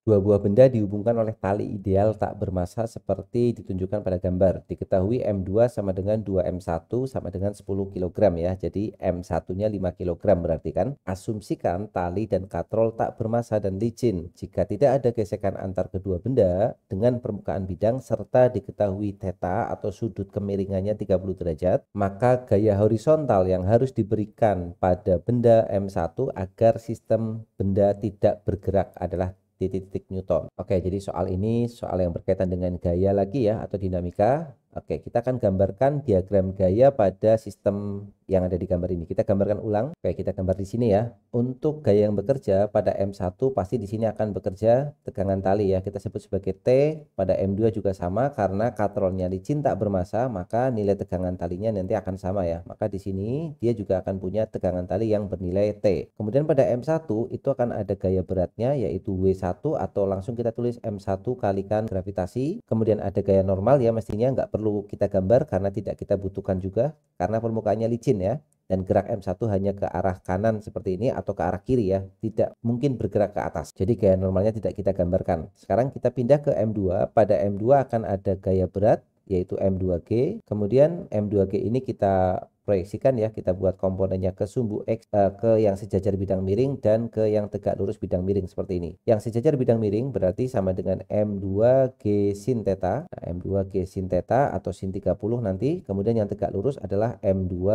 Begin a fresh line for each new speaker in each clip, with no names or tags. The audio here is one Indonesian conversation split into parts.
Dua buah benda dihubungkan oleh tali ideal tak bermassa seperti ditunjukkan pada gambar. Diketahui M2 sama dengan 2M1 sama dengan 10 kg ya. Jadi M1-nya 5 kg berarti kan. Asumsikan tali dan katrol tak bermassa dan licin. Jika tidak ada gesekan antar kedua benda dengan permukaan bidang serta diketahui theta atau sudut kemiringannya 30 derajat, maka gaya horizontal yang harus diberikan pada benda M1 agar sistem benda tidak bergerak adalah titik-titik Newton. Oke, jadi soal ini soal yang berkaitan dengan gaya lagi ya atau dinamika. Oke, kita akan gambarkan diagram gaya pada sistem yang ada di gambar ini. Kita gambarkan ulang. Oke, kita gambar di sini ya. Untuk gaya yang bekerja pada M1 pasti di sini akan bekerja tegangan tali ya. Kita sebut sebagai T. Pada M2 juga sama karena katrolnya licin tak bermassa, maka nilai tegangan talinya nanti akan sama ya. Maka di sini dia juga akan punya tegangan tali yang bernilai T. Kemudian pada M1 itu akan ada gaya beratnya yaitu W1 atau langsung kita tulis M1 kalikan gravitasi. Kemudian ada gaya normal ya, mestinya nggak perlu kita gambar karena tidak kita butuhkan juga karena permukaannya licin ya. Dan gerak M1 hanya ke arah kanan seperti ini atau ke arah kiri ya, tidak mungkin bergerak ke atas. Jadi gaya normalnya tidak kita gambarkan. Sekarang kita pindah ke M2. Pada M2 akan ada gaya berat yaitu M2G. Kemudian M2G ini kita proyeksikan ya, kita buat komponennya ke sumbu X, ke yang sejajar bidang miring dan ke yang tegak lurus bidang miring seperti ini. Yang sejajar bidang miring berarti sama dengan M2G sin theta. Nah, M2G sin theta atau sin 30 nanti. Kemudian yang tegak lurus adalah M2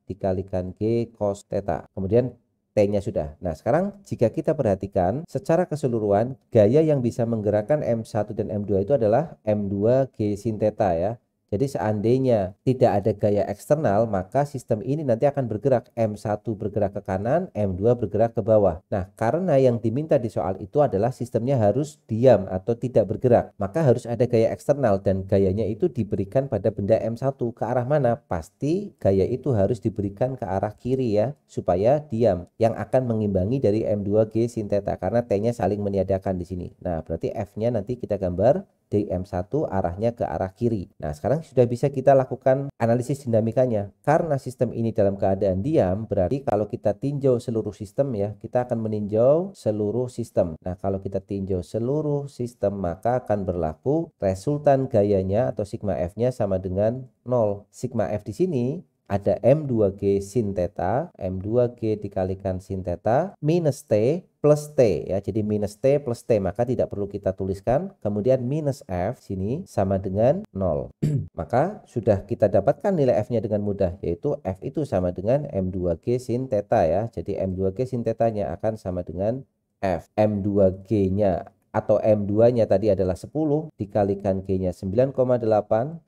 dikalikan G cos theta. Kemudian T-nya sudah. Nah, sekarang jika kita perhatikan secara keseluruhan, gaya yang bisa menggerakkan M1 dan M2 itu adalah M2G sin theta ya. Jadi seandainya tidak ada gaya eksternal, maka sistem ini nanti akan bergerak. M1 bergerak ke kanan, M2 bergerak ke bawah. Nah, karena yang diminta di soal itu adalah sistemnya harus diam atau tidak bergerak, maka harus ada gaya eksternal dan gayanya itu diberikan pada benda M1. Ke arah mana? Pasti gaya itu harus diberikan ke arah kiri ya, supaya diam. Yang akan mengimbangi dari M2G sin theta karena T-nya saling meniadakan di sini. Nah, berarti F-nya nanti kita gambar dari M1 arahnya ke arah kiri. Nah, sekarang sudah bisa kita lakukan analisis dinamikanya. Karena sistem ini dalam keadaan diam, berarti kalau kita tinjau seluruh sistem ya, kita akan meninjau seluruh sistem. Nah, kalau kita tinjau seluruh sistem, maka akan berlaku resultan gayanya atau sigma F-nya sama dengan 0. Sigma F di sini ada M2G sin theta, M2G dikalikan sin theta, minus T plus T ya. Jadi minus T plus T, maka tidak perlu kita tuliskan. Kemudian minus F sini sama dengan 0. Maka sudah kita dapatkan nilai F-nya dengan mudah, yaitu F itu sama dengan M2G sin theta ya. Jadi M2G sin theta-nya akan sama dengan F. M2G-nya atau M2-nya tadi adalah 10 dikalikan G-nya 9,8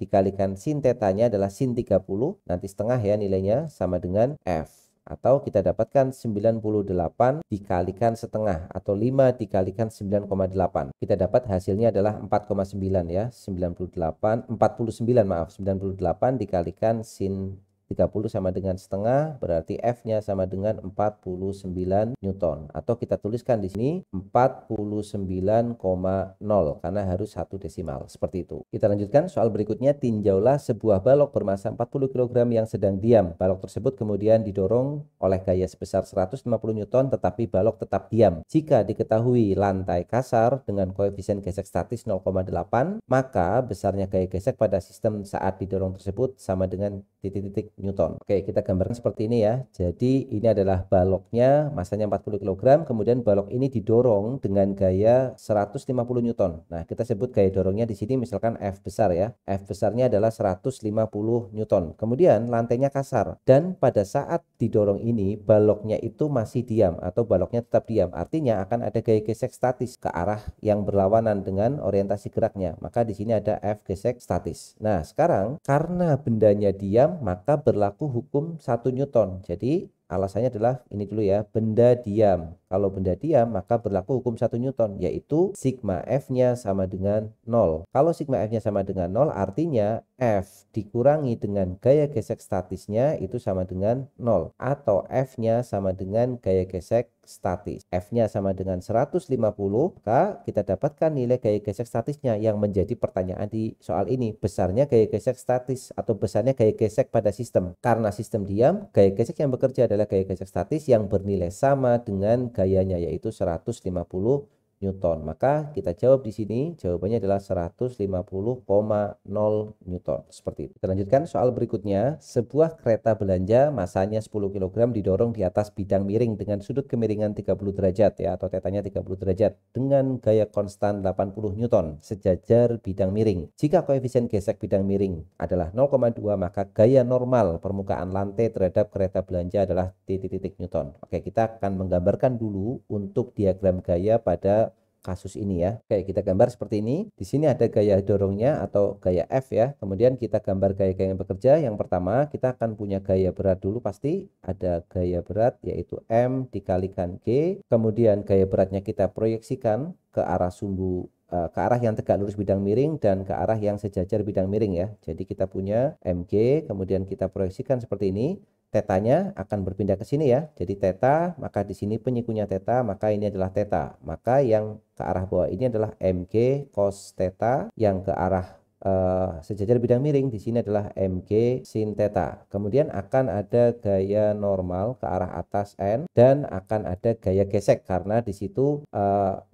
dikalikan sin theta-nya adalah sin 30, nanti setengah ya nilainya sama dengan F. Atau kita dapatkan 98 dikalikan setengah atau 5 dikalikan 9,8. Kita dapat hasilnya adalah 4,9 ya. 98 49 maaf 98 dikalikan sin 30 sama dengan setengah, berarti F-nya sama dengan 49 Newton. Atau kita tuliskan di sini 49,0 karena harus satu desimal. Seperti itu. Kita lanjutkan soal berikutnya. Tinjaulah sebuah balok bermassa 40 kg yang sedang diam. Balok tersebut kemudian didorong oleh gaya sebesar 150 Newton tetapi balok tetap diam. Jika diketahui lantai kasar dengan koefisien gesek statis 0,8, maka besarnya gaya gesek pada sistem saat didorong tersebut sama dengan titik-titik Newton. Oke, kita gambarkan seperti ini ya. Jadi ini adalah baloknya, masanya 40 kg, kemudian balok ini didorong dengan gaya 150 Newton. Nah, kita sebut gaya dorongnya di sini misalkan F besar ya. F besarnya adalah 150 Newton. Kemudian lantainya kasar dan pada saat didorong ini baloknya itu masih diam atau baloknya tetap diam. Artinya akan ada gaya gesek statis ke arah yang berlawanan dengan orientasi geraknya. Maka di sini ada F gesek statis. Nah, sekarang karena bendanya diam, maka berlaku hukum 1 Newton. Jadi alasannya adalah ini dulu ya, benda diam. Kalau benda diam maka berlaku hukum 1 Newton, yaitu sigma F-nya sama dengan 0. Kalau sigma F-nya sama dengan 0 artinya F dikurangi dengan gaya gesek statisnya itu sama dengan 0. Atau F-nya sama dengan gaya gesek statis. F-nya sama dengan 150, maka kita dapatkan nilai gaya gesek statisnya yang menjadi pertanyaan di soal ini. Besarnya gaya gesek statis atau besarnya gaya gesek pada sistem. Karena sistem diam, gaya gesek yang bekerja adalah gaya gesek statis yang bernilai sama dengan gayanya yaitu 150 Newton. Maka kita jawab di sini, jawabannya adalah 150,0 Newton. Seperti itu. Kita lanjutkan soal berikutnya. Sebuah kereta belanja masanya 10 kg didorong di atas bidang miring dengan sudut kemiringan 30 derajat ya, atau tetanya 30 derajat dengan gaya konstan 80 Newton sejajar bidang miring. Jika koefisien gesek bidang miring adalah 0,2, maka gaya normal permukaan lantai terhadap kereta belanja adalah titik-titik Newton. Oke, kita akan menggambarkan dulu untuk diagram gaya pada kasus ini ya. Oke, kita gambar seperti ini. Di sini ada gaya dorongnya atau gaya F ya. Kemudian kita gambar gaya-gaya yang bekerja. Yang pertama, kita akan punya gaya berat dulu pasti. Ada gaya berat yaitu M dikalikan G. Kemudian gaya beratnya kita proyeksikan ke arah sumbu, ke arah yang tegak lurus bidang miring dan ke arah yang sejajar bidang miring ya. Jadi kita punya MG, kemudian kita proyeksikan seperti ini. Tetanya akan berpindah ke sini ya. Jadi teta, maka di sini penyikunya teta, maka ini adalah teta. Maka yang ke arah bawah ini adalah MG cos teta, yang ke arah sejajar bidang miring di sini adalah MG sin teta. Kemudian akan ada gaya normal ke arah atas N dan akan ada gaya gesek karena di situ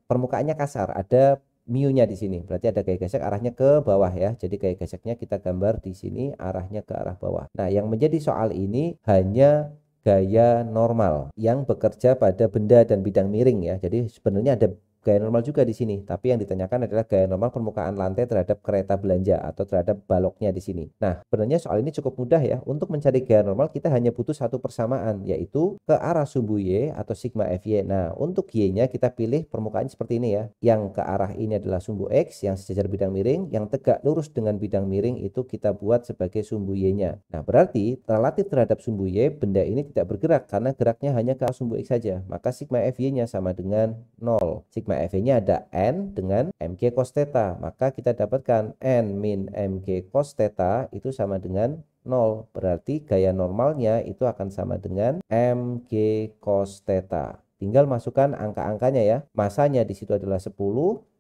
permukaannya kasar, ada mu-nya di sini. Berarti ada gaya gesek arahnya ke bawah ya. Jadi gaya geseknya kita gambar di sini arahnya ke arah bawah. Nah, yang menjadi soal ini hanya gaya normal yang bekerja pada benda dan bidang miring ya. Jadi sebenarnya ada gaya normal juga di sini, tapi yang ditanyakan adalah gaya normal permukaan lantai terhadap kereta belanja atau terhadap baloknya di sini. Nah, sebenarnya soal ini cukup mudah ya. Untuk mencari gaya normal kita hanya butuh satu persamaan, yaitu ke arah sumbu Y atau sigma FY. Nah, untuk Y-nya kita pilih permukaannya seperti ini ya. Yang ke arah ini adalah sumbu X yang sejajar bidang miring, yang tegak lurus dengan bidang miring itu kita buat sebagai sumbu Y-nya. Nah, berarti relatif terhadap sumbu Y, benda ini tidak bergerak karena geraknya hanya ke arah sumbu X saja. Maka sigma FY-nya sama dengan 0. Sigma FY-nya ada N dengan MG cos theta. Maka kita dapatkan N min MG cos theta itu sama dengan 0. Berarti gaya normalnya itu akan sama dengan MG cos theta. Tinggal masukkan angka-angkanya ya. Masanya di situ adalah 10,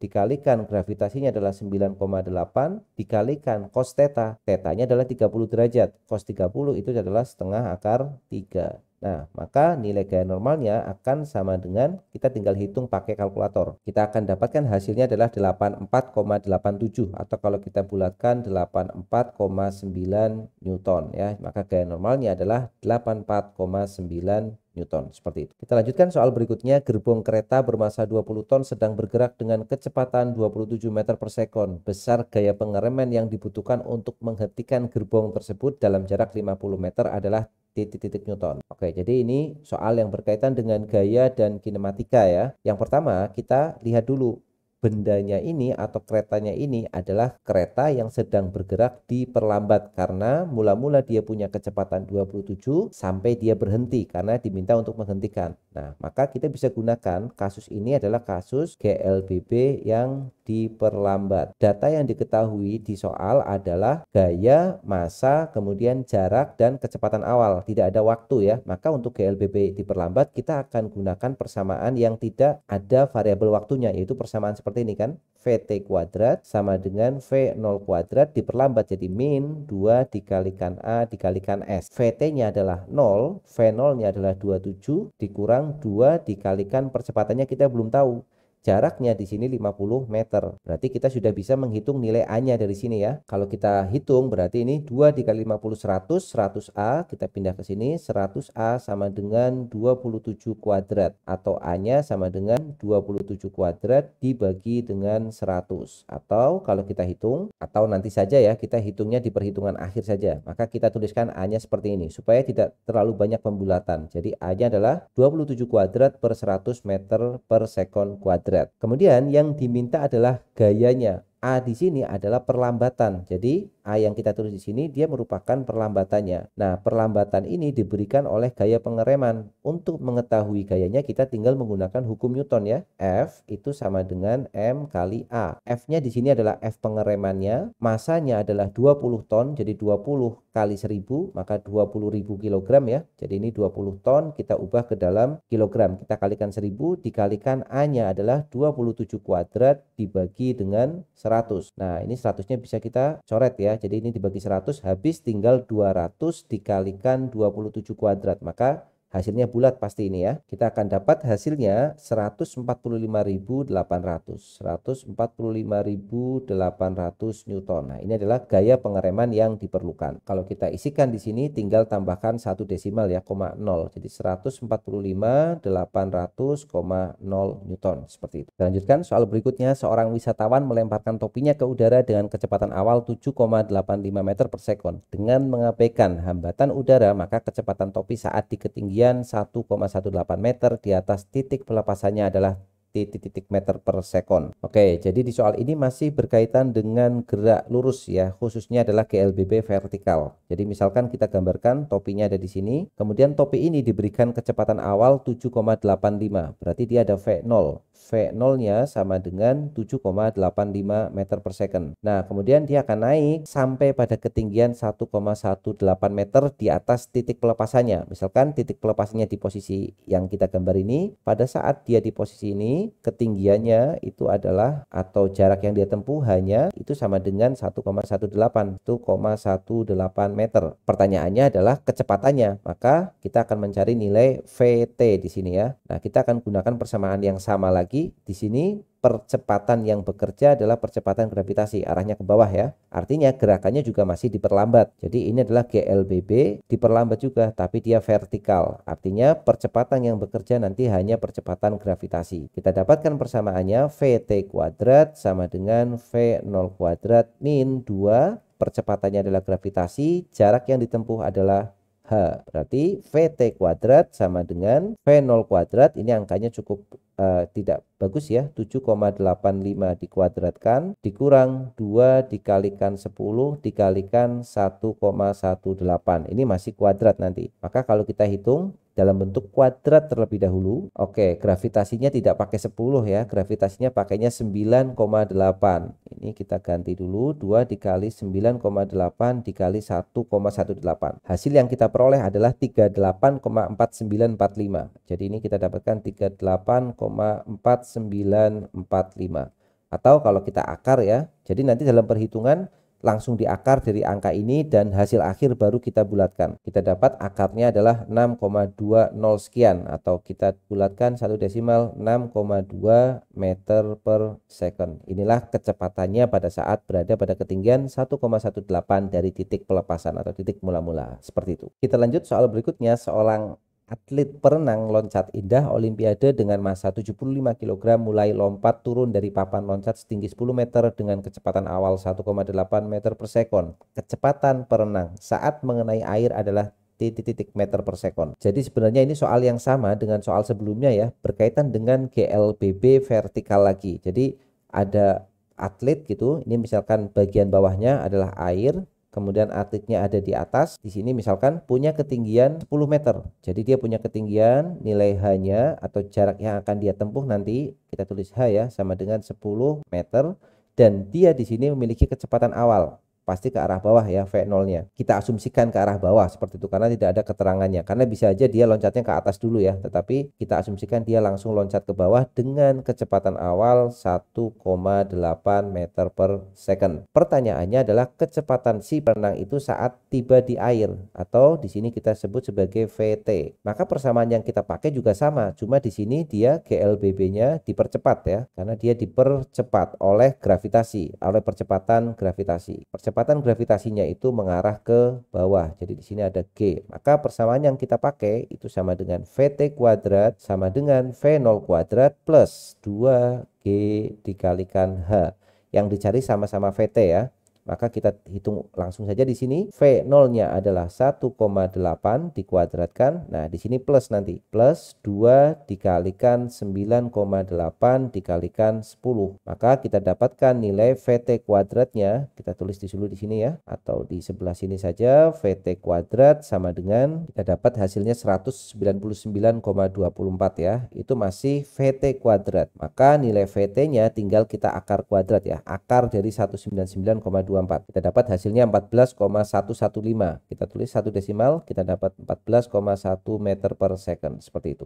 dikalikan gravitasinya adalah 9,8, dikalikan cos theta. Tetanya adalah 30 derajat. Cos 30 itu adalah setengah akar 3. Nah, maka nilai gaya normalnya akan sama dengan, kita tinggal hitung pakai kalkulator. Kita akan dapatkan hasilnya adalah 84,87 atau kalau kita bulatkan 84,9 Newton ya. Maka gaya normalnya adalah 84,9 Newton. Seperti itu. Kita lanjutkan soal berikutnya. Gerbong kereta bermassa 20 ton sedang bergerak dengan kecepatan 27 meter per sekon. Besar gaya pengereman yang dibutuhkan untuk menghentikan gerbong tersebut dalam jarak 50 meter adalah titik-titik Newton. Oke, jadi ini soal yang berkaitan dengan gaya dan kinematika ya. Yang pertama, kita lihat dulu bendanya ini atau keretanya ini adalah kereta yang sedang bergerak diperlambat karena mula-mula dia punya kecepatan 27 sampai dia berhenti karena diminta untuk menghentikan. Nah, maka kita bisa gunakan kasus ini adalah kasus GLBB yang diperlambat. Data yang diketahui di soal adalah gaya, massa, kemudian jarak dan kecepatan awal. Tidak ada waktu ya. Maka untuk GLBB diperlambat kita akan gunakan persamaan yang tidak ada variabel waktunya, yaitu persamaan seperti ini kan. VT kuadrat sama dengan V0 kuadrat diperlambat jadi min 2 dikalikan A dikalikan S. VT-nya adalah 0, V0-nya adalah 27 dikurang 2 dikalikan percepatannya kita belum tahu. Jaraknya di sini 50 meter. Berarti kita sudah bisa menghitung nilai A-nya dari sini ya. Kalau kita hitung berarti ini 2 dikali 50 100, 100A. Kita pindah ke sini, 100A sama dengan 27 kuadrat. Atau A-nya sama dengan 27 kuadrat dibagi dengan 100. Atau kalau kita hitung, atau nanti saja ya, kita hitungnya di perhitungan akhir saja. Maka kita tuliskan A-nya seperti ini, supaya tidak terlalu banyak pembulatan. Jadi A-nya adalah 27 kuadrat per 100 meter per sekon kuadrat. Kemudian yang diminta adalah gayanya. A di sini adalah perlambatan. Jadi A yang kita tulis di sini dia merupakan perlambatannya. Nah, perlambatan ini diberikan oleh gaya pengereman. Untuk mengetahui gayanya kita tinggal menggunakan hukum Newton ya. F itu sama dengan M kali A. F-nya di sini adalah F pengeremannya. Masanya adalah 20 ton. Jadi 20 kali 1000 maka 20.000 kilogram ya. Jadi ini 20 ton kita ubah ke dalam kilogram. Kita kalikan 1000 dikalikan A-nya adalah 27 kuadrat dibagi dengan 100. Nah, ini 100-nya bisa kita coret ya. Jadi ini dibagi 100 habis tinggal 200 dikalikan 27 kuadrat. Maka Hasilnya bulat pasti ini ya. Kita akan dapat hasilnya 145.800. 145.800 Newton. Nah, ini adalah gaya pengereman yang diperlukan. Kalau kita isikan di sini tinggal tambahkan 1 desimal ya, 0. Jadi 145.800,0 Newton seperti itu. Kita lanjutkan soal berikutnya. Seorang wisatawan melemparkan topinya ke udara dengan kecepatan awal 7,85 meter per sekon. Dengan mengabaikan hambatan udara, maka kecepatan topi saat di ketinggian 1,18 meter di atas titik pelepasannya adalah titik meter per sekon. Oke, jadi di soal ini masih berkaitan dengan gerak lurus ya, khususnya adalah GLBB vertikal. Jadi misalkan kita gambarkan topinya ada di sini, kemudian topi ini diberikan kecepatan awal 7,85, berarti dia ada V0. V0-nya sama dengan 7,85 meter per second. Nah, kemudian dia akan naik sampai pada ketinggian 1,18 meter di atas titik pelepasannya. Misalkan titik pelepasannya di posisi yang kita gambar ini, pada saat dia di posisi ini, ketinggiannya itu adalah atau jarak yang dia tempuh hanya itu sama dengan 1,18 meter. Pertanyaannya adalah kecepatannya, maka kita akan mencari nilai VT di sini ya. Nah, kita akan gunakan persamaan yang sama lagi. Di sini percepatan yang bekerja adalah percepatan gravitasi, arahnya ke bawah ya. Artinya gerakannya juga masih diperlambat. Jadi ini adalah GLBB diperlambat juga, tapi dia vertikal. Artinya percepatan yang bekerja nanti hanya percepatan gravitasi. Kita dapatkan persamaannya VT kuadrat sama dengan V0 kuadrat min 2. Percepatannya adalah gravitasi, jarak yang ditempuh adalah H. Berarti VT kuadrat sama dengan V0 kuadrat. Ini angkanya cukup tidak bagus ya. 7,85 dikuadratkan dikurang 2 dikalikan 10 dikalikan 1,18. Ini masih kuadrat nanti. Maka kalau kita hitung dalam bentuk kuadrat terlebih dahulu. Oke, gravitasinya tidak pakai 10 ya. Gravitasinya pakainya 9,8. Ini kita ganti dulu. 2 dikali 9,8 dikali 1,18. Hasil yang kita peroleh adalah 38,4945. Jadi ini kita dapatkan 38,4945. Atau kalau kita akar ya. Jadi nanti dalam perhitungan langsung diakar dari angka ini dan hasil akhir baru kita bulatkan. Kita dapat akarnya adalah 6,20 sekian atau kita bulatkan 1 desimal 6,2 meter per second. Inilah kecepatannya pada saat berada pada ketinggian 1,18 dari titik pelepasan atau titik mula-mula. Seperti itu. Kita lanjut soal berikutnya. Seorang atlet perenang loncat indah Olimpiade dengan massa 75 kg mulai lompat turun dari papan loncat setinggi 10 meter dengan kecepatan awal 1,8 meter per sekon. Kecepatan perenang saat mengenai air adalah titik meter per sekon. Jadi sebenarnya ini soal yang sama dengan soal sebelumnya ya, berkaitan dengan GLBB vertikal lagi. Jadi ada atlet gitu, ini misalkan bagian bawahnya adalah air, kemudian atletnya ada di atas. Di sini misalkan punya ketinggian 10 meter. Jadi dia punya ketinggian, nilai H-nya atau jarak yang akan dia tempuh nanti kita tulis H ya sama dengan 10 meter dan dia di sini memiliki kecepatan awal pasti ke arah bawah ya, V0-nya. Kita asumsikan ke arah bawah seperti itu karena tidak ada keterangannya. Karena bisa aja dia loncatnya ke atas dulu ya, tetapi kita asumsikan dia langsung loncat ke bawah dengan kecepatan awal 1,8 meter per second. Pertanyaannya adalah kecepatan si perenang itu saat tiba di air atau di sini kita sebut sebagai VT. Maka persamaan yang kita pakai juga sama, cuma di sini dia GLBB-nya dipercepat ya, karena dia dipercepat oleh gravitasi, oleh percepatan gravitasi. Percepatan gravitasinya itu mengarah ke bawah. Jadi di sini ada G. Maka persamaan yang kita pakai itu sama dengan VT kuadrat sama dengan V0 kuadrat plus 2G dikalikan H. Yang dicari sama-sama VT ya. Maka kita hitung langsung saja di sini. V0-nya adalah 1,8 dikuadratkan. Nah, di sini plus nanti. Plus 2 dikalikan 9,8 dikalikan 10. Maka kita dapatkan nilai VT kuadratnya. Kita tulis di dulu di sini ya. Atau di sebelah sini saja. VT kuadrat sama dengan kita dapat hasilnya 199,24 ya. Itu masih VT kuadrat. Maka nilai VT-nya tinggal kita akar kuadrat ya. Akar dari 199,24. Kita dapat hasilnya 14,115. Kita tulis 1 desimal, kita dapat 14,1 meter per second. Seperti itu.